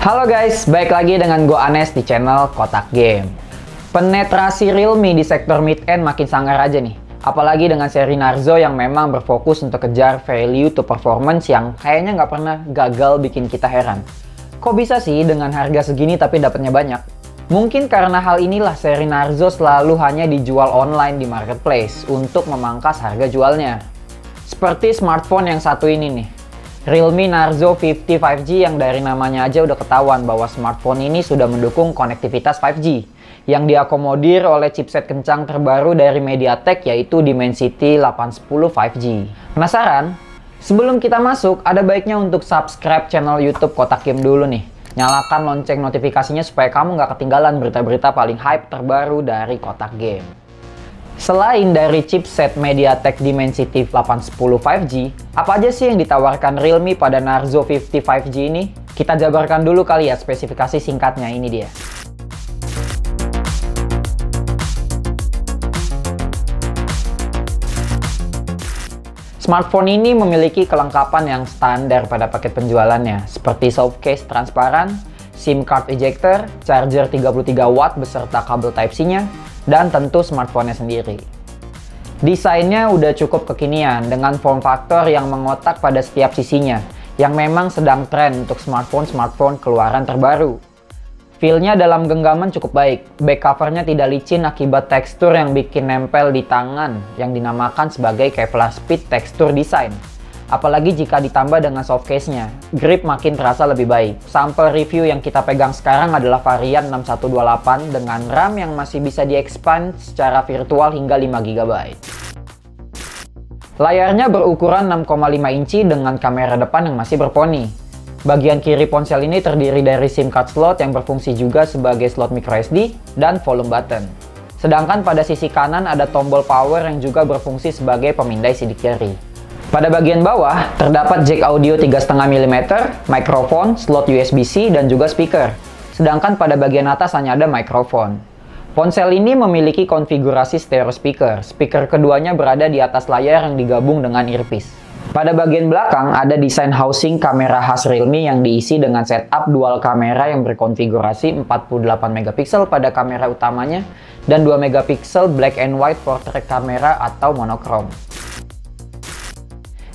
Halo guys, baik lagi dengan gue Anes di channel Kotak Game. Penetrasi Realme di sektor mid-end makin sangar aja nih. Apalagi dengan seri Narzo yang memang berfokus untuk kejar value to performance yang kayaknya nggak pernah gagal bikin kita heran. Kok bisa sih dengan harga segini tapi dapatnya banyak? Mungkin karena hal inilah seri Narzo selalu hanya dijual online di marketplace untuk memangkas harga jualnya. Seperti smartphone yang satu ini nih. Realme Narzo 50 5G yang dari namanya aja udah ketahuan bahwa smartphone ini sudah mendukung konektivitas 5G yang diakomodir oleh chipset kencang terbaru dari MediaTek yaitu Dimensity 810 5G. Penasaran? Sebelum kita masuk, ada baiknya untuk subscribe channel YouTube Kotak Game dulu nih. Nyalakan lonceng notifikasinya supaya kamu nggak ketinggalan berita-berita paling hype terbaru dari Kotak Game. Selain dari chipset MediaTek Dimensity 810 5G, apa aja sih yang ditawarkan Realme pada Narzo 50 5G ini? Kita jabarkan dulu kali ya spesifikasi singkatnya, ini dia. Smartphone ini memiliki kelengkapan yang standar pada paket penjualannya, seperti soft case transparan, SIM card ejector, charger 33 watt beserta kabel Type-C-nya, dan tentu smartphone-nya sendiri. Desainnya udah cukup kekinian dengan form factor yang mengotak pada setiap sisinya, yang memang sedang tren untuk smartphone keluaran terbaru. Feel-nya dalam genggaman cukup baik, back cover-nya tidak licin akibat tekstur yang bikin nempel di tangan, yang dinamakan sebagai Kevlar Speed Texture Design. Apalagi jika ditambah dengan soft case-nya, grip makin terasa lebih baik. Sampel review yang kita pegang sekarang adalah varian 6128 dengan RAM yang masih bisa di-expand secara virtual hingga 5GB. Layarnya berukuran 6,5 inci dengan kamera depan yang masih berponi. Bagian kiri ponsel ini terdiri dari SIM card slot yang berfungsi juga sebagai slot microSD dan volume button. Sedangkan pada sisi kanan ada tombol power yang juga berfungsi sebagai pemindai sidik jari. Pada bagian bawah, terdapat jack audio 3,5 mm, mikrofon, slot USB-C, dan juga speaker. Sedangkan pada bagian atas hanya ada mikrofon. Ponsel ini memiliki konfigurasi stereo speaker. Speaker keduanya berada di atas layar yang digabung dengan earpiece. Pada bagian belakang, ada desain housing kamera khas Realme yang diisi dengan setup dual kamera yang berkonfigurasi 48 MP pada kamera utamanya dan 2 MP black and white portrait kamera atau monokrom.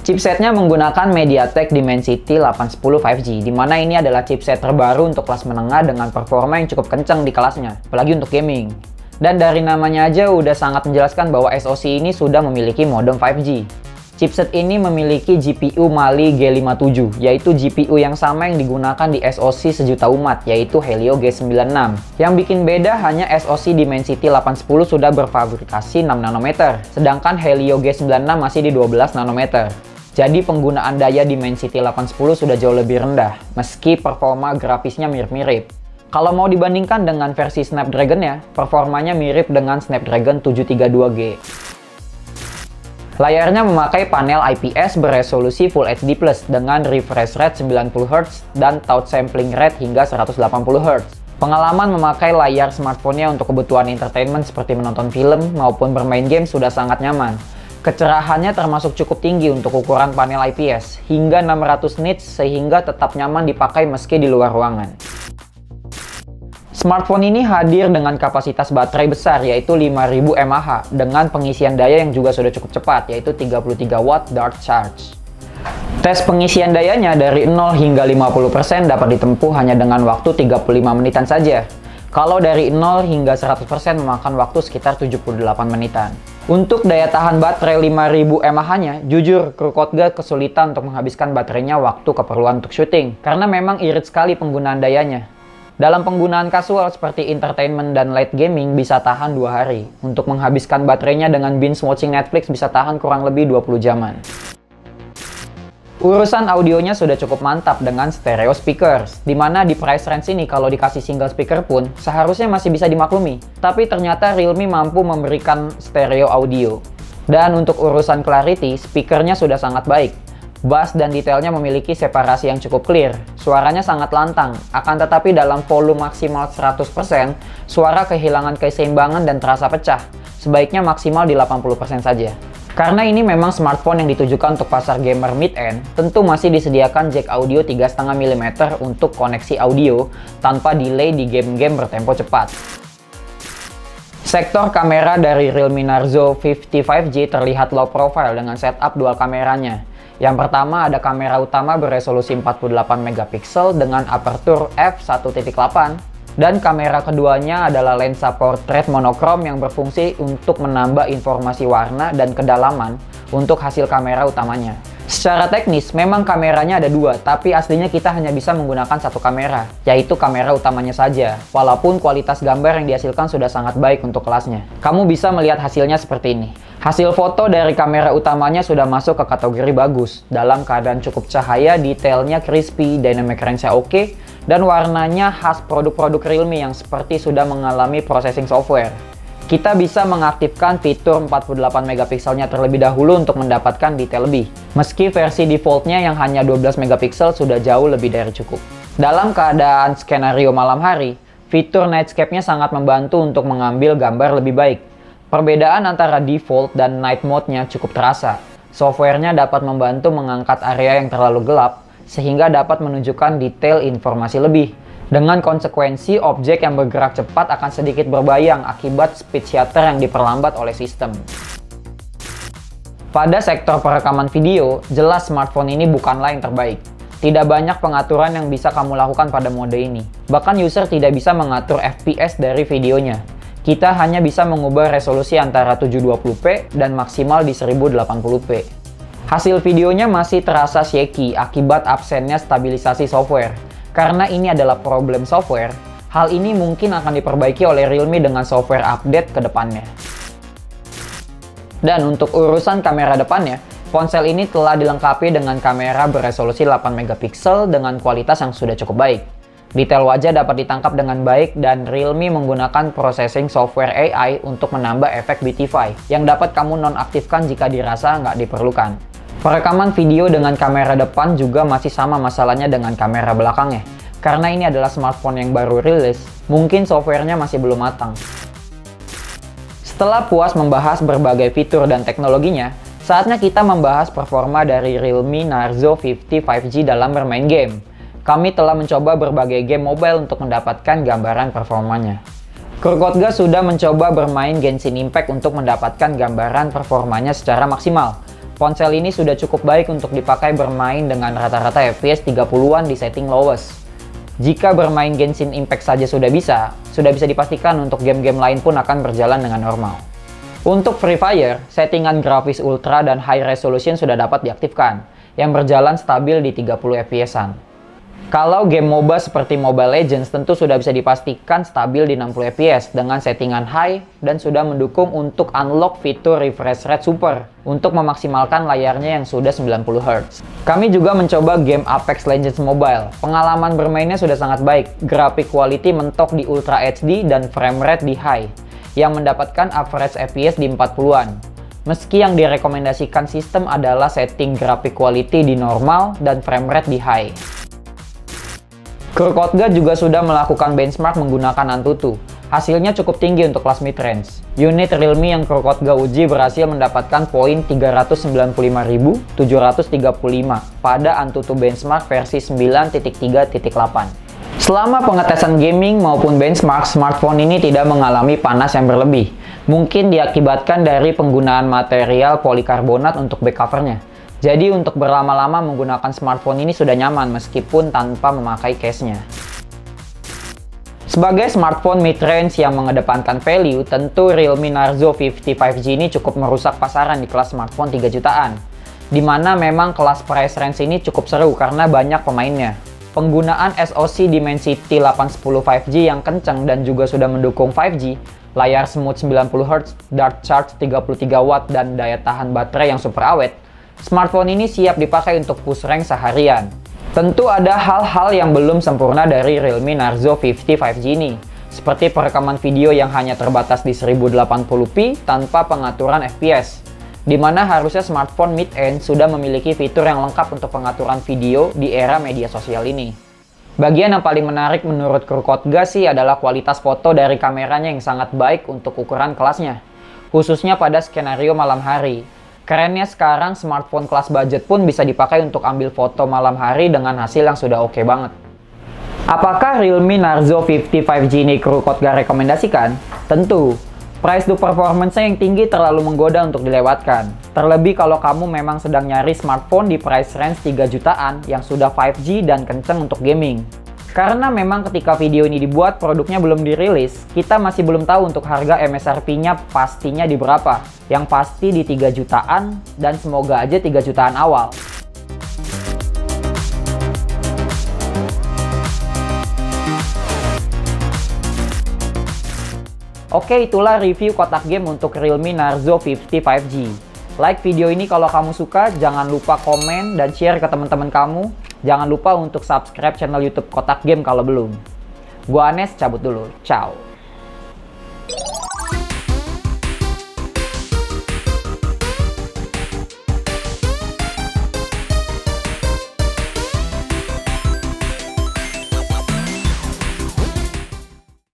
Chipsetnya menggunakan MediaTek Dimensity 810 5G, di mana ini adalah chipset terbaru untuk kelas menengah dengan performa yang cukup kencang di kelasnya, apalagi untuk gaming. Dan dari namanya aja udah sangat menjelaskan bahwa SoC ini sudah memiliki modem 5G. Chipset ini memiliki GPU Mali G57, yaitu GPU yang sama yang digunakan di SoC sejuta umat, yaitu Helio G96. Yang bikin beda hanya SoC Dimensity 810 sudah berfabrikasi 6 nanometer, sedangkan Helio G96 masih di 12 nanometer. Jadi penggunaan daya Dimensity 810 sudah jauh lebih rendah, meski performa grafisnya mirip-mirip. Kalau mau dibandingkan dengan versi Snapdragon-nya, performanya mirip dengan Snapdragon 732G. Layarnya memakai panel IPS beresolusi Full HD+, dengan refresh rate 90Hz dan touch sampling rate hingga 180Hz. Pengalaman memakai layar smartphone-nya untuk kebutuhan entertainment seperti menonton film maupun bermain game sudah sangat nyaman. Kecerahannya termasuk cukup tinggi untuk ukuran panel IPS, hingga 600 nits sehingga tetap nyaman dipakai meski di luar ruangan. Smartphone ini hadir dengan kapasitas baterai besar yaitu 5000 mAh dengan pengisian daya yang juga sudah cukup cepat yaitu 33 watt dart charge. Tes pengisian dayanya dari 0 hingga 50% dapat ditempuh hanya dengan waktu 35 menitan saja. Kalau dari 0 hingga 100% memakan waktu sekitar 78 menitan. Untuk daya tahan baterai 5000 mAh-nya, jujur kru Kotga kesulitan untuk menghabiskan baterainya waktu keperluan untuk syuting, karena memang irit sekali penggunaan dayanya. Dalam penggunaan kasual seperti entertainment dan light gaming bisa tahan 2 hari. Untuk menghabiskan baterainya dengan binge watching Netflix bisa tahan kurang lebih 20 jaman. Urusan audionya sudah cukup mantap dengan stereo speakers, dimana di price range ini kalau dikasih single speaker pun seharusnya masih bisa dimaklumi. Tapi ternyata Realme mampu memberikan stereo audio. Dan untuk urusan clarity, speakernya sudah sangat baik. Bass dan detailnya memiliki separasi yang cukup clear. Suaranya sangat lantang, akan tetapi dalam volume maksimal 100%, suara kehilangan keseimbangan dan terasa pecah. Sebaiknya maksimal di 80% saja. Karena ini memang smartphone yang ditujukan untuk pasar gamer mid-end, tentu masih disediakan jack audio 3,5 mm untuk koneksi audio tanpa delay di game-game bertempo cepat. Sektor kamera dari Realme Narzo 50 5G terlihat low profile dengan setup dual kameranya. Yang pertama ada kamera utama beresolusi 48 megapiksel dengan aperture f1.8. Dan kamera keduanya adalah lensa portrait monokrom yang berfungsi untuk menambah informasi warna dan kedalaman untuk hasil kamera utamanya. Secara teknis, memang kameranya ada dua, tapi aslinya kita hanya bisa menggunakan satu kamera, yaitu kamera utamanya saja, walaupun kualitas gambar yang dihasilkan sudah sangat baik untuk kelasnya. Kamu bisa melihat hasilnya seperti ini. Hasil foto dari kamera utamanya sudah masuk ke kategori bagus, dalam keadaan cukup cahaya, detailnya crispy, dynamic range-nya oke, dan warnanya khas produk-produk Realme yang seperti sudah mengalami processing software. Kita bisa mengaktifkan fitur 48 megapikselnya terlebih dahulu untuk mendapatkan detail lebih. Meski versi defaultnya yang hanya 12 megapiksel sudah jauh lebih dari cukup. Dalam keadaan skenario malam hari, fitur Nightscape-nya sangat membantu untuk mengambil gambar lebih baik. Perbedaan antara default dan night mode-nya cukup terasa. Software-nya dapat membantu mengangkat area yang terlalu gelap, sehingga dapat menunjukkan detail informasi lebih. Dengan konsekuensi, objek yang bergerak cepat akan sedikit berbayang akibat speed shutter yang diperlambat oleh sistem. Pada sektor perekaman video, jelas smartphone ini bukanlah yang terbaik. Tidak banyak pengaturan yang bisa kamu lakukan pada mode ini. Bahkan user tidak bisa mengatur FPS dari videonya. Kita hanya bisa mengubah resolusi antara 720p dan maksimal di 1080p. Hasil videonya masih terasa shaky akibat absennya stabilisasi software. Karena ini adalah problem software, hal ini mungkin akan diperbaiki oleh Realme dengan software update ke depannya. Dan untuk urusan kamera depannya, ponsel ini telah dilengkapi dengan kamera beresolusi 8 megapiksel dengan kualitas yang sudah cukup baik. Detail wajah dapat ditangkap dengan baik dan Realme menggunakan processing software AI untuk menambah efek beautify yang dapat kamu nonaktifkan jika dirasa nggak diperlukan. Perekaman video dengan kamera depan juga masih sama masalahnya dengan kamera belakangnya. Karena ini adalah smartphone yang baru rilis, mungkin softwarenya masih belum matang. Setelah puas membahas berbagai fitur dan teknologinya, saatnya kita membahas performa dari Realme Narzo 50 5G dalam bermain game. Kami telah mencoba berbagai game mobile untuk mendapatkan gambaran performanya. Kurkotga sudah mencoba bermain Genshin Impact untuk mendapatkan gambaran performanya secara maksimal. Ponsel ini sudah cukup baik untuk dipakai bermain dengan rata-rata FPS 30-an di setting lowest. Jika bermain Genshin Impact saja sudah bisa dipastikan untuk game-game lain pun akan berjalan dengan normal. Untuk Free Fire, settingan grafis ultra dan high resolution sudah dapat diaktifkan, yang berjalan stabil di 30 FPS-an. Kalau game MOBA seperti Mobile Legends tentu sudah bisa dipastikan stabil di 60 fps dengan settingan high dan sudah mendukung untuk unlock fitur refresh rate super untuk memaksimalkan layarnya yang sudah 90 Hz. Kami juga mencoba game Apex Legends Mobile. Pengalaman bermainnya sudah sangat baik, grafik quality mentok di Ultra HD dan frame rate di high, yang mendapatkan average FPS di 40-an. Meski yang direkomendasikan sistem adalah setting grafik quality di normal dan frame rate di high. Kurkotga juga sudah melakukan benchmark menggunakan Antutu. Hasilnya cukup tinggi untuk kelas mid-range. Unit Realme yang Kurkotga uji berhasil mendapatkan poin 395.735 pada Antutu benchmark versi 9.3.8. Selama pengetesan gaming maupun benchmark, smartphone ini tidak mengalami panas yang berlebih. Mungkin diakibatkan dari penggunaan material polikarbonat untuk back covernya. Jadi untuk berlama-lama menggunakan smartphone ini sudah nyaman meskipun tanpa memakai case-nya. Sebagai smartphone mid-range yang mengedepankan value, tentu Realme Narzo 50 5G ini cukup merusak pasaran di kelas smartphone 3 jutaan. Dimana memang kelas price range ini cukup seru karena banyak pemainnya. Penggunaan SoC Dimensity 810 5G yang kencang dan juga sudah mendukung 5G, layar smooth 90Hz, dart charge 33W dan daya tahan baterai yang super awet, smartphone ini siap dipakai untuk push rank seharian. Tentu ada hal-hal yang belum sempurna dari Realme Narzo 50 5G ini, seperti perekaman video yang hanya terbatas di 1080p tanpa pengaturan FPS, di mana harusnya smartphone mid-end sudah memiliki fitur yang lengkap untuk pengaturan video di era media sosial ini. Bagian yang paling menarik menurut Kurkotga sih adalah kualitas foto dari kameranya yang sangat baik untuk ukuran kelasnya, khususnya pada skenario malam hari. Kerennya sekarang smartphone kelas budget pun bisa dipakai untuk ambil foto malam hari dengan hasil yang sudah oke banget. Apakah Realme Narzo 50 5G ini Krukot gak rekomendasikan? Tentu. Price to performance yang tinggi terlalu menggoda untuk dilewatkan. Terlebih kalau kamu memang sedang nyari smartphone di price range 3 jutaan yang sudah 5G dan kenceng untuk gaming. Karena memang ketika video ini dibuat produknya belum dirilis, kita masih belum tahu untuk harga MSRP-nya pastinya di berapa. Yang pasti di 3 jutaan dan semoga aja 3 jutaan awal. Oke, itulah review kotak game untuk Realme Narzo 50 5G. Like video ini kalau kamu suka, jangan lupa komen dan share ke teman-teman kamu. Jangan lupa untuk subscribe channel YouTube Kotak Game kalau belum. Gua Anes, cabut dulu. Ciao.